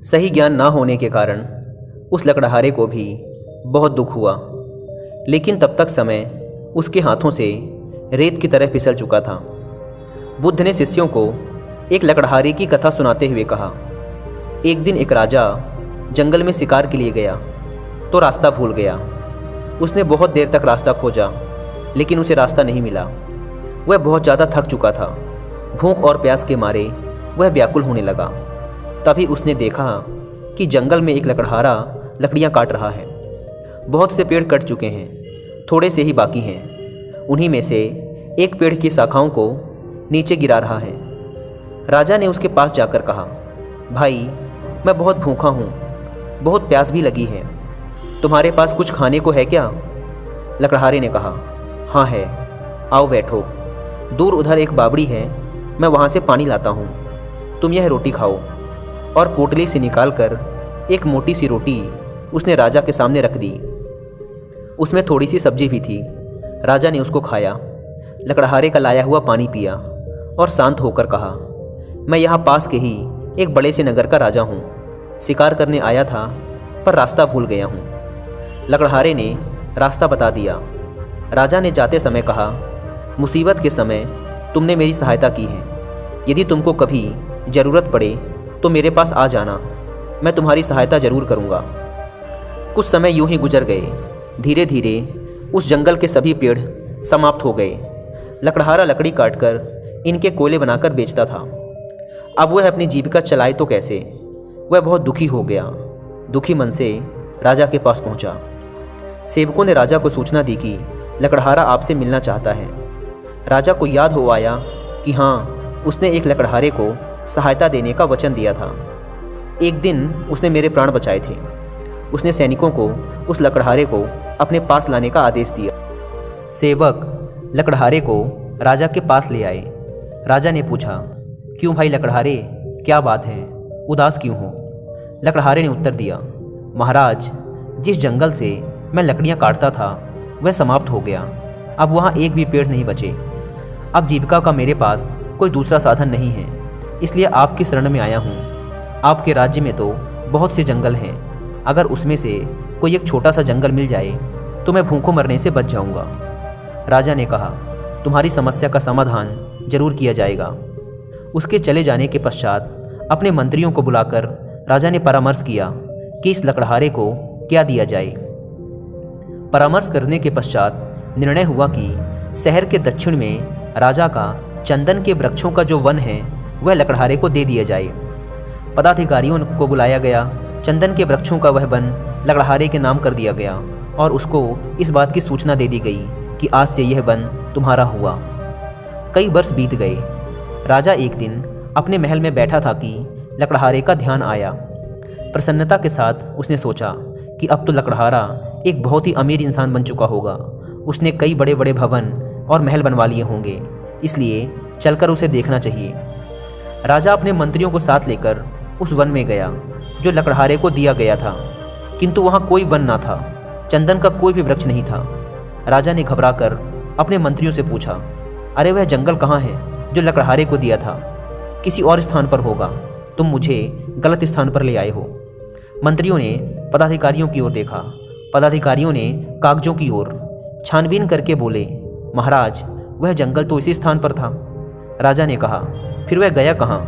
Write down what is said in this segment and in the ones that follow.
सही ज्ञान ना होने के कारण उस लकड़हारे को भी बहुत दुख हुआ, लेकिन तब तक समय उसके हाथों से रेत की तरह फिसल चुका था। बुद्ध ने शिष्यों को एक लकड़हारे की कथा सुनाते हुए कहा, एक दिन एक राजा जंगल में शिकार के लिए गया तो रास्ता भूल गया। उसने बहुत देर तक रास्ता खोजा, लेकिन उसे रास्ता नहीं मिला। वह बहुत ज़्यादा थक चुका था। भूख और प्यास के मारे वह व्याकुल होने लगा। तभी उसने देखा कि जंगल में एक लकड़हारा लकड़ियाँ काट रहा है। बहुत से पेड़ कट चुके हैं, थोड़े से ही बाकी हैं। उन्हीं में से एक पेड़ की शाखाओं को नीचे गिरा रहा है। राजा ने उसके पास जाकर कहा, भाई, मैं बहुत भूखा हूँ, बहुत प्यास भी लगी है। तुम्हारे पास कुछ खाने को है क्या? लकड़हारे ने कहा, हाँ है, आओ बैठो। दूर उधर एक बावड़ी है, मैं वहाँ से पानी लाता हूँ। तुम यह रोटी खाओ। और पोटली से निकालकर एक मोटी सी रोटी उसने राजा के सामने रख दी। उसमें थोड़ी सी सब्जी भी थी। राजा ने उसको खाया, लकड़हारे का लाया हुआ पानी पिया और शांत होकर कहा, मैं यहाँ पास के ही एक बड़े से नगर का राजा हूँ। शिकार करने आया था, पर रास्ता भूल गया हूँ। लकड़हारे ने रास्ता बता दिया। राजा ने जाते समय कहा, मुसीबत के समय तुमने मेरी सहायता की है। यदि तुमको कभी ज़रूरत पड़े तो मेरे पास आ जाना, मैं तुम्हारी सहायता ज़रूर करूँगा। कुछ समय यूं ही गुजर गए। धीरे धीरे उस जंगल के सभी पेड़ समाप्त हो गए। लकड़हारा लकड़ी काटकर इनके कोयले बनाकर बेचता था। अब वह अपनी जीविका चलाए तो कैसे? वह बहुत दुखी हो गया। दुखी मन से राजा के पास पहुंचा। सेवकों ने राजा को सूचना दी कि लकड़हारा आपसे मिलना चाहता है। राजा को याद हो आया कि हाँ, उसने एक लकड़हारे को सहायता देने का वचन दिया था। एक दिन उसने मेरे प्राण बचाए थे। उसने सैनिकों को उस लकड़हारे को अपने पास लाने का आदेश दिया। सेवक लकड़हारे को राजा के पास ले आए। राजा ने पूछा, क्यों भाई लकड़हारे, क्या बात है, उदास क्यों हो? लकड़हारे ने उत्तर दिया, महाराज, जिस जंगल से मैं लकड़ियाँ काटता था वह समाप्त हो गया। अब वहाँ एक भी पेड़ नहीं बचे। अब जीविका का मेरे पास कोई दूसरा साधन नहीं है, इसलिए आपकी शरण में आया हूँ। आपके राज्य में तो बहुत से जंगल हैं, अगर उसमें से कोई एक छोटा सा जंगल मिल जाए तो मैं भूखों मरने से बच जाऊँगा। राजा ने कहा, तुम्हारी समस्या का समाधान जरूर किया जाएगा। उसके चले जाने के पश्चात अपने मंत्रियों को बुलाकर राजा ने परामर्श किया कि इस लकड़हारे को क्या दिया जाए। परामर्श करने के पश्चात निर्णय हुआ कि शहर के दक्षिण में राजा का चंदन के वृक्षों का जो वन है वह लकड़हारे को दे दिया जाए। पदाधिकारियों को बुलाया गया। चंदन के वृक्षों का वह वन लकड़हारे के नाम कर दिया गया और उसको इस बात की सूचना दे दी गई कि आज से यह वन तुम्हारा हुआ। कई वर्ष बीत गए। राजा एक दिन अपने महल में बैठा था कि लकड़हारे का ध्यान आया। प्रसन्नता के साथ उसने सोचा कि अब तो लकड़हारा एक बहुत ही अमीर इंसान बन चुका होगा। उसने कई बड़े बड़े भवन और महल बनवा लिए होंगे, इसलिए चलकर उसे देखना चाहिए। राजा अपने मंत्रियों को साथ लेकर उस वन में गया जो लकड़हारे को दिया गया था, किंतु वहाँ कोई वन ना था। चंदन का कोई भी वृक्ष नहीं था। राजा ने घबराकर अपने मंत्रियों से पूछा, अरे वह जंगल कहाँ है जो लकड़हारे को दिया था? किसी और स्थान पर होगा, तुम मुझे गलत स्थान पर ले आए हो। मंत्रियों ने पदाधिकारियों की ओर देखा। पदाधिकारियों ने कागजों की ओर छानबीन करके बोले, महाराज, वह जंगल तो इसी स्थान पर था। राजा ने कहा, फिर वह गया कहाँ?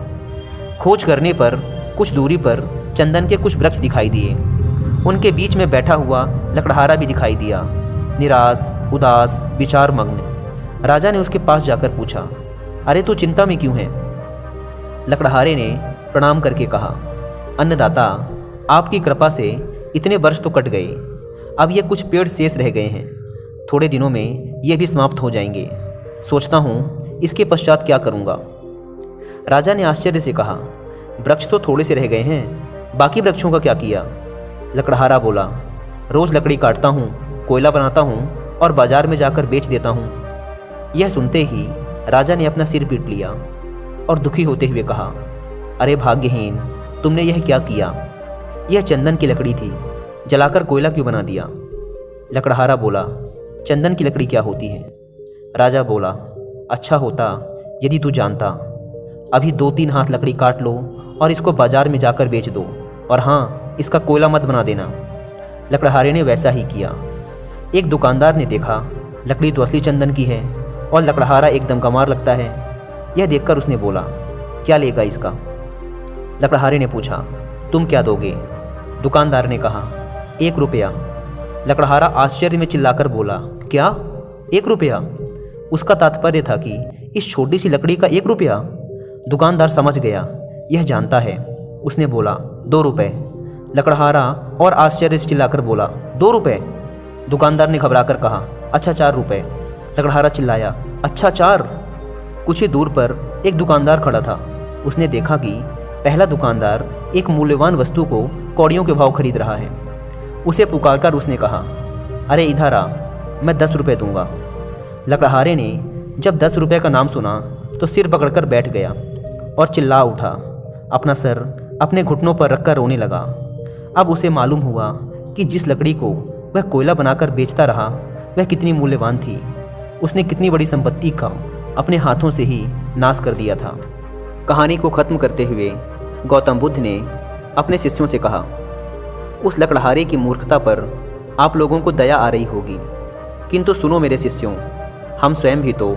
खोज करने पर कुछ दूरी पर चंदन के कुछ वृक्ष दिखाई दिए। उनके बीच में बैठा हुआ लकड़हारा भी दिखाई दिया, निराश, उदास, विचार मग्न। राजा ने उसके पास जाकर पूछा, अरे तू चिंता में क्यों है? लकड़हारे ने प्रणाम करके कहा, अन्नदाता, आपकी कृपा से इतने वर्ष तो कट गए, अब ये कुछ पेड़ शेष रह गए हैं। थोड़े दिनों में ये भी समाप्त हो जाएंगे। सोचता हूँ इसके पश्चात क्या करूँगा। राजा ने आश्चर्य से कहा, वृक्ष तो थोड़े से रह गए हैं, बाकी वृक्षों का क्या किया? लकड़हारा बोला, रोज़ लकड़ी काटता हूँ, कोयला बनाता हूँ और बाजार में जाकर बेच देता हूँ। यह सुनते ही राजा ने अपना सिर पीट लिया और दुखी होते हुए कहा, अरे भाग्यहीन, तुमने यह क्या किया? यह चंदन की लकड़ी थी, जलाकर कोयला क्यों बना दिया? लकड़हारा बोला, चंदन की लकड़ी क्या होती है? राजा बोला, अच्छा होता यदि तू जानता। अभी 2-3 हाथ लकड़ी काट लो और इसको बाजार में जाकर बेच दो, और हाँ, इसका कोयला मत बना देना। लकड़हारे ने वैसा ही किया। एक दुकानदार ने देखा लकड़ी तो असली चंदन की है और लकड़हारा एकदम गंवार लगता है। यह देखकर उसने बोला, क्या लेगा इसका? लकड़हारे ने पूछा, तुम क्या दोगे? दुकानदार ने कहा, 1 रुपया। लकड़हारा आश्चर्य में चिल्लाकर बोला, क्या 1 रुपया? उसका तात्पर्य था कि इस छोटी सी लकड़ी का 1 रुपया। दुकानदार समझ गया, यह जानता है। उसने बोला, 2 रुपये। लकड़हारा और आश्चर्य से चिल्लाकर बोला, 2 रुपये? दुकानदार ने घबराकर कहा, अच्छा 4 रुपये। लकड़हारा चिल्लाया, अच्छा 4? कुछ ही दूर पर एक दुकानदार खड़ा था। उसने देखा कि पहला दुकानदार एक मूल्यवान वस्तु को कौड़ियों के भाव खरीद रहा है। उसे पुकारकर उसने कहा, अरे इधर आ, मैं 10 रुपये दूंगा। लकड़हारे ने जब 10 रुपये का नाम सुना तो सिर पकड़कर बैठ गया और चिल्ला उठा। अपना सर अपने घुटनों पर रखकर रोने लगा। अब उसे मालूम हुआ कि जिस लकड़ी को वह कोयला बनाकर बेचता रहा वह कितनी मूल्यवान थी। उसने कितनी बड़ी संपत्ति का अपने हाथों से ही नाश कर दिया था। कहानी को ख़त्म करते हुए गौतम बुद्ध ने अपने शिष्यों से कहा, उस लकड़हारे की मूर्खता पर आप लोगों को दया आ रही होगी, किंतु सुनो मेरे शिष्यों, हम स्वयं भी तो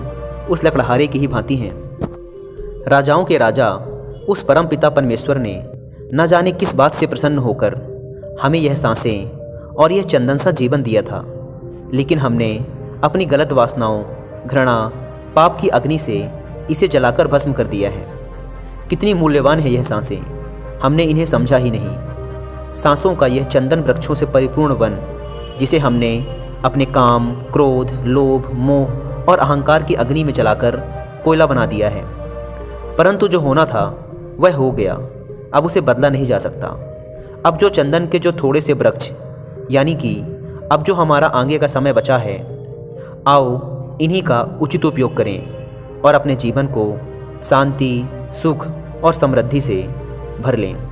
उस लकड़हारे की ही भांति हैं। राजाओं के राजा उस परमपिता परमेश्वर ने न जाने किस बात से प्रसन्न होकर हमें यह सांसें और यह चंदन सा जीवन दिया था, लेकिन हमने अपनी गलत वासनाओं, घृणा, पाप की अग्नि से इसे जलाकर भस्म कर दिया है। कितनी मूल्यवान है यह सांसें, हमने इन्हें समझा ही नहीं। सांसों का यह चंदन वृक्षों से परिपूर्ण वन, जिसे हमने अपने काम, क्रोध, लोभ, मोह और अहंकार की अग्नि में जलाकर कोयला बना दिया है। परंतु जो होना था वह हो गया, अब उसे बदला नहीं जा सकता। अब जो चंदन के जो थोड़े से वृक्ष, यानी कि अब जो हमारा आगे का समय बचा है, आओ इन्हीं का उचित उपयोग करें और अपने जीवन को शांति, सुख और समृद्धि से भर लें।